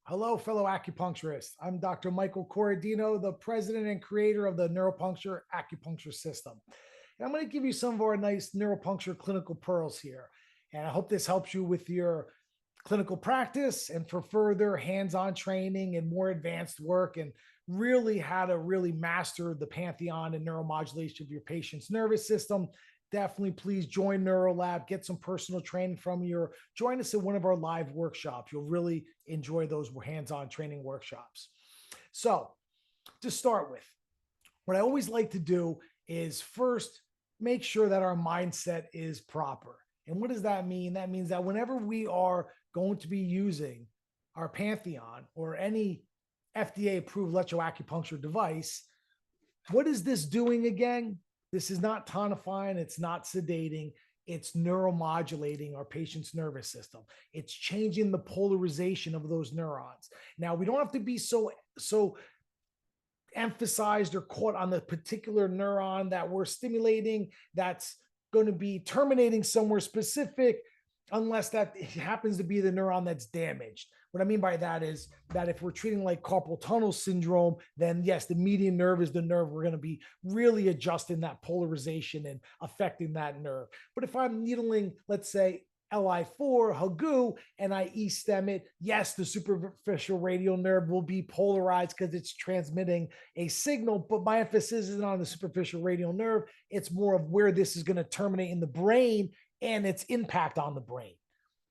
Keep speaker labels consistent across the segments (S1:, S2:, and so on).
S1: Hello, fellow acupuncturists. I'm Dr. Michael Corradino, the president and creator of the Neuropuncture acupuncture system. And I'm going to give you some of our nice neuropuncture clinical pearls here. And I hope this helps you with your clinical practice and for further hands-on training and more advanced work and really how to really master the pantheon and neuromodulation of your patient's nervous system. Definitely please join NeuroLab, get some personal training from you, or join us at one of our live workshops. You'll really enjoy those hands-on training workshops. So to start with, what I always like to do is first make sure that our mindset is proper. And what does that mean? That means that whenever we are going to be using our Pantheon or any FDA approved electroacupuncture device, what is this doing again? This is not tonifying, it's not sedating, it's neuromodulating our patient's nervous system. It's changing the polarization of those neurons. Now, we don't have to be so emphasized or caught on the particular neuron that we're stimulating that's going to be terminating somewhere specific, unless that happens to be the neuron that's damaged. What I mean by that is that if we're treating like carpal tunnel syndrome, then yes, the median nerve is the nerve. We're going to be really adjusting that polarization and affecting that nerve. But if I'm needling, let's say, LI4, Hagu, and I E-stem it, yes, the superficial radial nerve will be polarized because it's transmitting a signal, but my emphasis isn't on the superficial radial nerve. It's more of where this is going to terminate in the brain and its impact on the brain.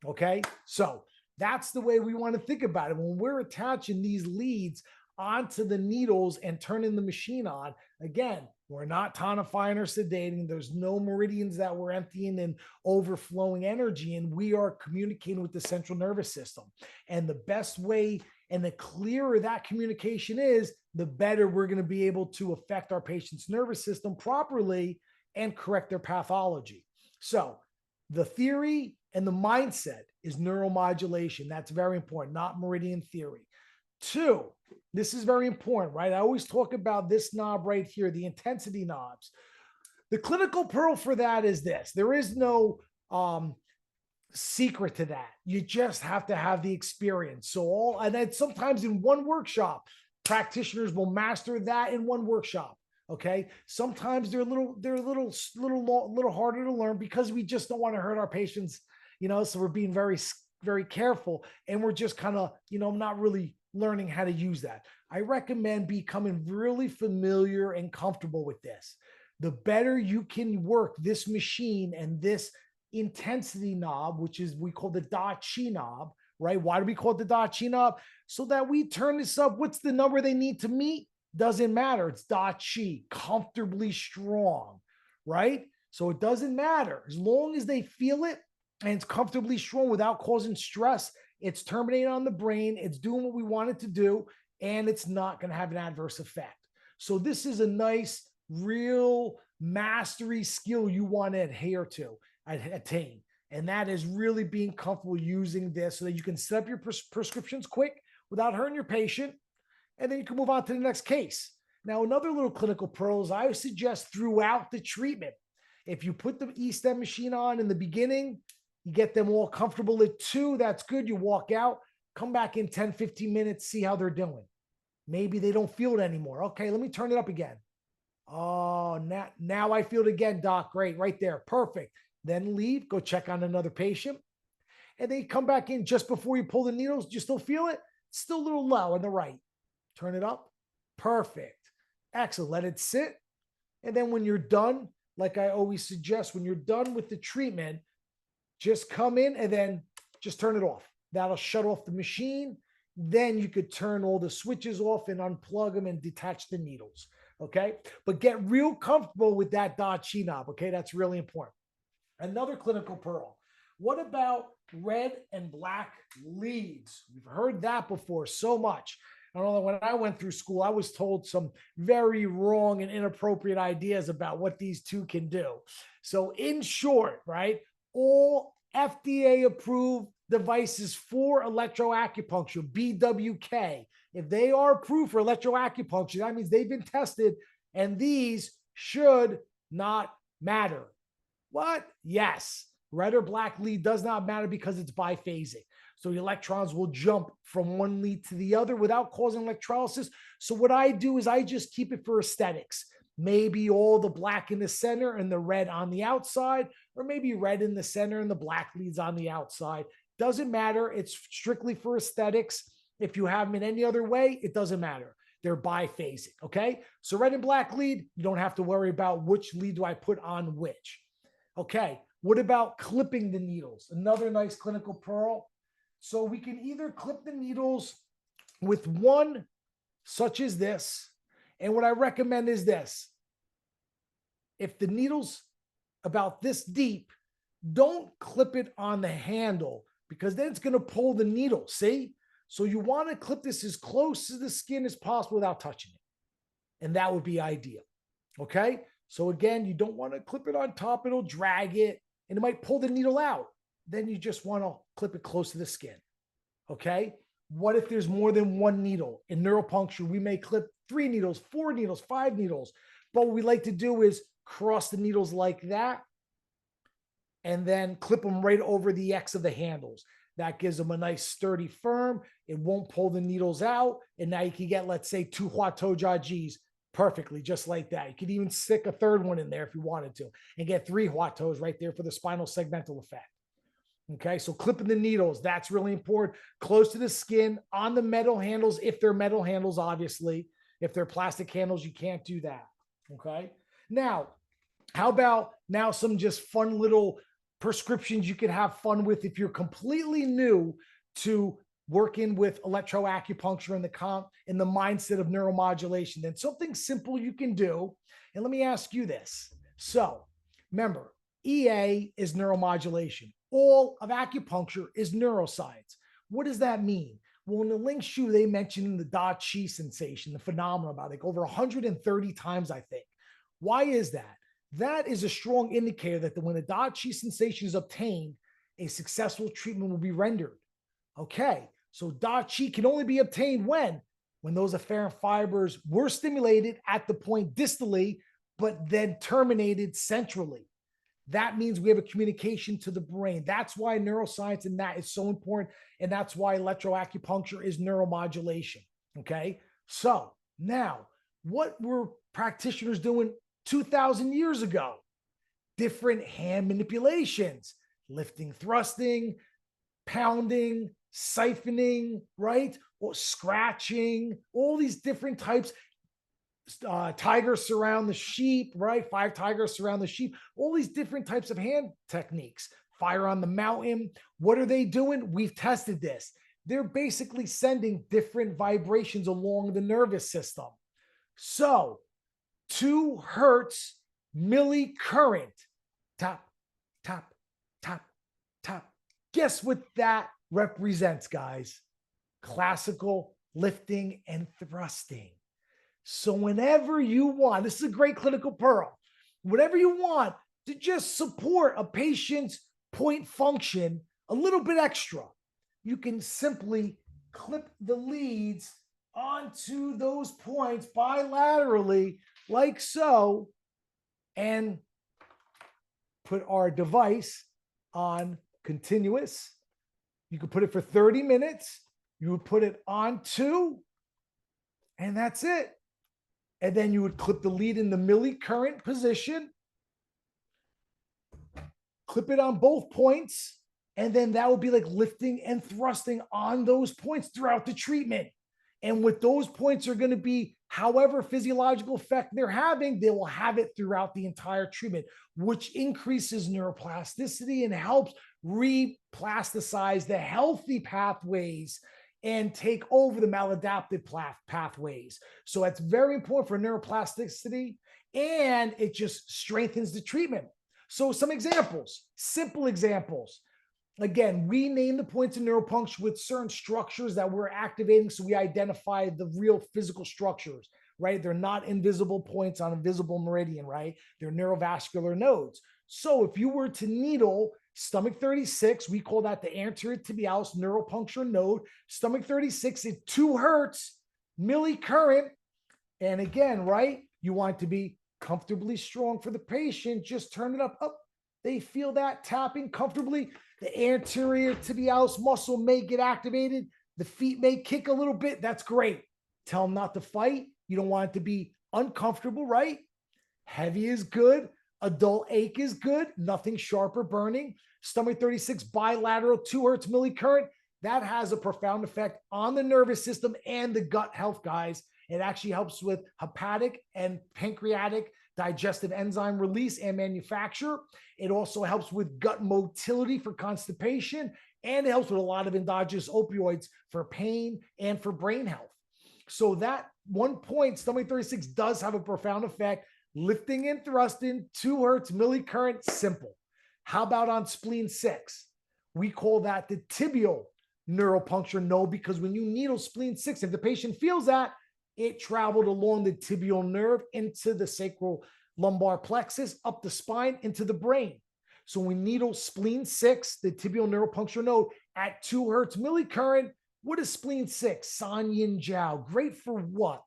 S1: Okay, so that's the way we want to think about it. When we're attaching these leads onto the needles and turning the machine on, again, we're not tonifying or sedating. There's no meridians that we're emptying and overflowing energy, and we are communicating with the central nervous system. And the best way and the clearer that communication is, the better we're going to be able to affect our patient's nervous system properly and correct their pathology. So the theory and the mindset is neuromodulation. That's very important, not meridian theory. Two, this is very important, right? I always talk about this knob right here, the intensity knobs. The clinical pearl for that is this. There is no secret to that. You just have to have the experience. So and then sometimes in one workshop, practitioners will master that in one workshop. Okay. Sometimes they're a little harder to learn because we just don't want to hurt our patients, so we're being very, very careful and we're just kind of, not really learning how to use that. I recommend becoming really familiar and comfortable with this. The better you can work this machine and this intensity knob, which is we call the Da Chi knob, right? Why do we call it the Da Chi knob? So that we turn this up. What's the number they need to meet? Doesn't matter. It's Da Chi, comfortably strong, right? So it doesn't matter. As long as they feel it and it's comfortably strong without causing stress, it's terminating on the brain, it's doing what we want it to do, and it's not going to have an adverse effect. So this is a nice, real mastery skill you want to adhere to, attain. And that is really being comfortable using this so that you can set up your prescriptions quick without hurting your patient, and then you can move on to the next case. Now, another little clinical pearls I suggest throughout the treatment. If you put the E-stem machine on in the beginning, you get them all comfortable at 2, that's good. You walk out, come back in 10, 15 minutes, see how they're doing. Maybe they don't feel it anymore. Okay, let me turn it up again. Oh, now I feel it again, doc. Great, right there. Perfect. Then leave, go check on another patient. And then you come back in just before you pull the needles. Do you still feel it? It's still a little low on the right. Turn it up. Perfect. Excellent. Let it sit. And then when you're done, like I always suggest, when you're done with the treatment, just come in and then just turn it off. That'll shut off the machine. Then you could turn all the switches off and unplug them and detach the needles. Okay. But get real comfortable with that Da Chi knob. Okay. That's really important. Another clinical pearl. What about red and black leads? We've heard that before so much. I don't know, when I went through school, I was told some very wrong and inappropriate ideas about what these two can do. So in short, right, all FDA approved devices for electroacupuncture, BWK, if they are approved for electroacupuncture, that means they've been tested and these should not matter. What? Yes. Red or black lead does not matter because it's biphasic. So the electrons will jump from one lead to the other without causing electrolysis. So what I do is I just keep it for aesthetics. Maybe all the black in the center and the red on the outside, or maybe red in the center and the black leads on the outside. Doesn't matter. It's strictly for aesthetics. If you have them in any other way, it doesn't matter. They're biphasic, okay? So red and black lead, you don't have to worry about which lead do I put on which. Okay, what about clipping the needles? Another nice clinical pearl. So we can either clip the needles with one, such as this, and what I recommend is this. If the needle's about this deep, don't clip it on the handle because then it's going to pull the needle, see? So you want to clip this as close to the skin as possible without touching it. And that would be ideal, okay? So again, you don't want to clip it on top. It'll drag it and it might pull the needle out. Then you just want to clip it close to the skin, okay? What if there's more than one needle? In neuropuncture, we may clip 3 needles, 4 needles, 5 needles. But what we like to do is cross the needles like that and then clip them right over the X of the handles. That gives them a nice sturdy firm. It won't pull the needles out. And now you can get, let's say, 2 Huatou Jajis perfectly, just like that. You could even stick a third one in there if you wanted to and get 3 Huatous right there for the spinal segmental effect. Okay, so clipping the needles, that's really important. Close to the skin, on the metal handles, if they're metal handles, obviously. If they're plastic handles, you can't do that. Okay, now, how about now some just fun little prescriptions you can have fun with if you're completely new to working with electroacupuncture in the mindset of neuromodulation. Then something simple you can do. And let me ask you this. So remember, EA is neuromodulation. All of acupuncture is neuroscience. What does that mean? Well, in the Ling Shu, they mentioned the Da Qi sensation, the phenomenon about like over 130 times, I think. Why is that? That is a strong indicator that when the Da Qi sensation is obtained, a successful treatment will be rendered. Okay, so Da Qi can only be obtained when those afferent fibers were stimulated at the point distally, but then terminated centrally. That means we have a communication to the brain. That's why neuroscience and that is so important. And that's why electroacupuncture is neuromodulation. Okay. So now, what were practitioners doing 2,000 years ago? Different hand manipulations, lifting, thrusting, pounding, siphoning, right? Or scratching, all these different types. Tigers surround the sheep, right? 5 tigers surround the sheep, all these different types of hand techniques. Fire on the mountain. What are they doing? We've tested this. They're basically sending different vibrations along the nervous system. So 2 hertz millicurrent, tap, tap, tap, tap. Guess what that represents, guys? Classical lifting and thrusting. So whenever you want, this is a great clinical pearl, whatever you want to just support a patient's point function a little bit extra, you can simply clip the leads onto those points bilaterally like so and put our device on continuous. You could put it for 30 minutes. You would put it on 2 and that's it. And then you would clip the lead in the millicurrent position, clip it on both points, and then that would be like lifting and thrusting on those points throughout the treatment. And what those points are going to be, however physiological effect they're having, they will have it throughout the entire treatment, which increases neuroplasticity and helps replasticize the healthy pathways and take over the maladaptive pathways. So it's very important for neuroplasticity, and it just strengthens the treatment. So some examples, simple examples. Again, we name the points in neuropuncture with certain structures that we're activating, so we identify the real physical structures, right? They're not invisible points on a visible meridian, right? They're neurovascular nodes. So if you were to needle stomach 36, we call that the anterior tibialis neuropuncture node. Stomach 36 is 2 hertz millicurrent. And again, right, you want it to be comfortably strong for the patient. Just turn it up. They feel that tapping comfortably. The anterior tibialis muscle may get activated. The feet may kick a little bit. That's great. Tell them not to fight. You don't want it to be uncomfortable, right? Heavy is good. Adult ache is good. Nothing sharp or burning. Stomach 36 bilateral 2 hertz millicurrent. That has a profound effect on the nervous system and the gut health, guys. It actually helps with hepatic and pancreatic digestive enzyme release and manufacture. It also helps with gut motility for constipation, and it helps with a lot of endogenous opioids for pain and for brain health. So that 1 point, stomach 36 does have a profound effect. Lifting and thrusting, 2 hertz millicurrent, simple. How about on spleen 6? We call that the tibial neuropuncture node, because when you needle spleen 6, if the patient feels that, it traveled along the tibial nerve into the sacral lumbar plexus, up the spine, into the brain. So we needle spleen 6, the tibial neuropuncture node, at 2 hertz millicurrent. What is spleen 6? San Yin Jiao. Great for what?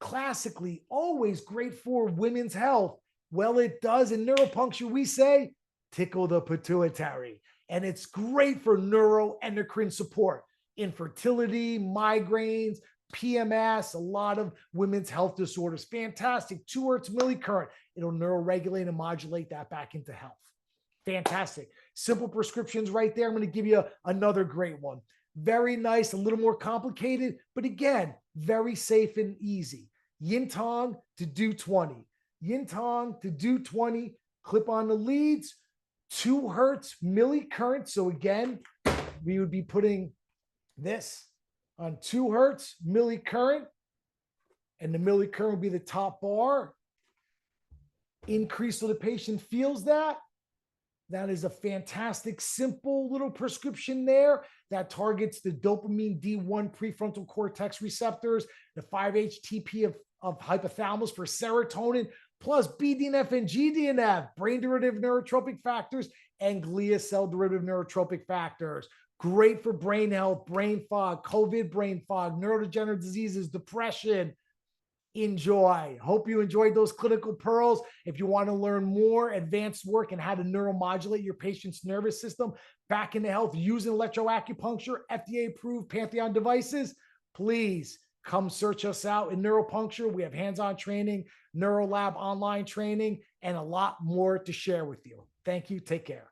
S1: Classically, always great for women's health. Well, it does. In neuropuncture, we say tickle the pituitary. And it's great for neuroendocrine support, infertility, migraines, PMS, a lot of women's health disorders. Fantastic. 2 hertz millicurrent. It'll neuroregulate and modulate that back into health. Fantastic. Simple prescriptions right there. I'm going to give you another great one. Very nice, a little more complicated, but again, very safe and easy. Yin Tong to do 20. Yin Tong to do 20. Clip on the leads, 2 hertz millicurrent. So again, we would be putting this on 2 hertz millicurrent, and the millicurrent would be the top bar. Increase so the patient feels that. That is a fantastic, simple little prescription there that targets the dopamine D1 prefrontal cortex receptors, the 5-HTP of hypothalamus for serotonin, plus BDNF and GDNF, brain derivative neurotropic factors, and glia cell derivative neurotropic factors. Great for brain health, brain fog, COVID brain fog, neurodegenerative diseases, depression. Enjoy. Hope you enjoyed those clinical pearls. If you want to learn more advanced work and how to neuromodulate your patient's nervous system back into health using electroacupuncture, FDA approved Pantheon devices, please come search us out in Neuropuncture. We have hands-on training, NeuroLab online training, and a lot more to share with you. Thank you. Take care.